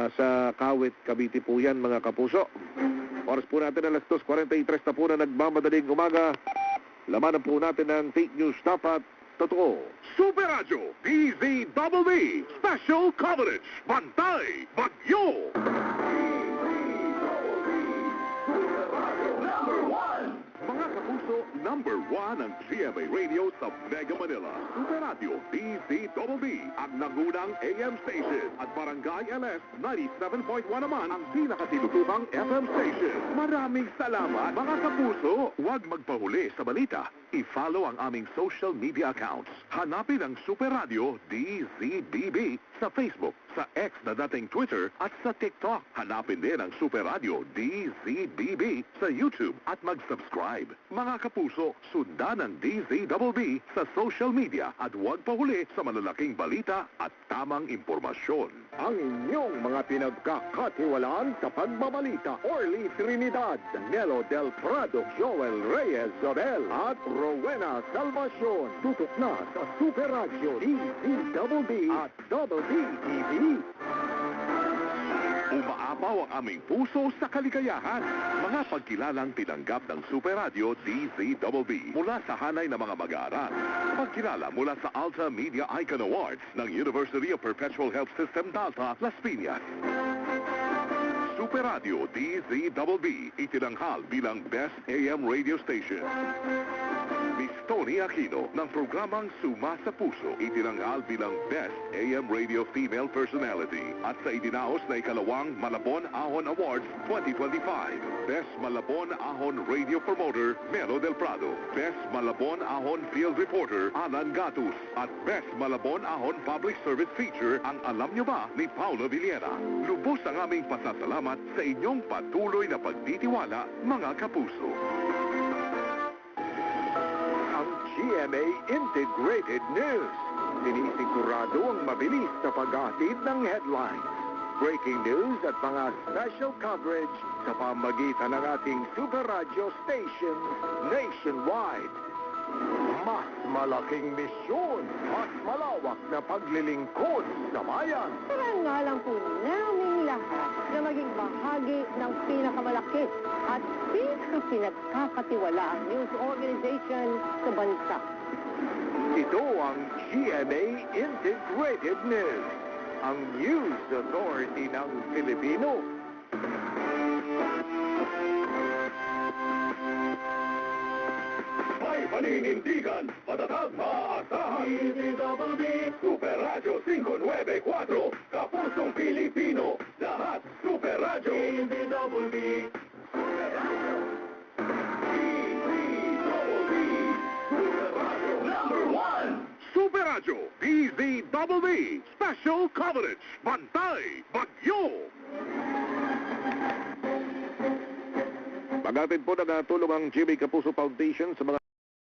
Nasa Kawit, Cavite po yan, mga kapuso. Oras po natin alas 2:43 na po na nagmamadaling umaga. Lamanan po natin ng fake news dapat totoo. Super Radyo DZBB Special Coverage Bantay Bagyo. Mga kapuso, number 1 ang GMA Radio sa Mega Manila. Super Radio DZBB, ang nagunang AM station. At Barangay LS 97.1 naman ang pinakatinutupang FM station. Maraming salamat, mga kapuso. Huwag magpahuli sa balita. I-follow ang aming social media accounts. Hanapin ang Super Radio DZBB sa Facebook, sa X na dating Twitter at sa TikTok. Hanapin din ang Super Radio DZBB sa YouTube at mag-subscribe. Mga kapuso, sundan ang DZBB sa social media at huwag pahuli sa malalaking balita at tamang impormasyon. Ang inyong mga pinagkakatiwalaan sa pagbabalita, Orly Trinidad, Nelo Del Prado, Joel Reyes Zorel at Rowena Salvacion. Tutok na sa Super Radio DZBB at Double D TV. Umaapaw ang aming puso sa kaligayahan. Mga pagkilalang tinanggap ng Super Radio DZBB mula sa hanay ng mga mag-aaral. Pagkilala mula sa Alta Media Icon Awards ng University of Perpetual Health System Dalta, Las Piñas. Super Radio DZBB itinanghal bilang Best AM Radio Station. Miss Tony Aquino ng programang Suma sa Puso itinanghal bilang Best AM Radio Female Personality at sa idinaos na ikalawang Malabon Ahon Awards 2025. Best Malabon Ahon Radio Promoter, Melo Del Prado. Best Malabon Ahon Field Reporter, Alan Gatus. At Best Malabon Ahon Public Service Feature, ang Alam Nyo Ba ni Paolo Villera. Lubos ang aming pasasalamat sa inyong patuloy na pagtitiwala, mga kapuso. GMA Integrated News. Sinisigurado ang mabilis na paghatid ng headlines, breaking news at mga special coverage sa pamagitan ng ating Super Radio stations nationwide. Mas malaking misyon, mas malawak na paglilingkod sa bayan. Parangalan po namin lahat na maging bahagi ng pinakamalaki at pinagkakatiwalaang news organization sa bansa. Ito ang GMA Integrated News, ang news authority ng Pilipino. May paninindigan, patatag, maaasahan. DZBB, Super Radio 594, Kapusong Pilipino, lahat Super Radio. DZBB, Super Radio. DZBB, Super Radio number 1. Super Radio, DZBB, Special Coverage, Bantay, Bagyo. Pag-atid po nagtulong ang Jimmy Kapuso Foundation sa mga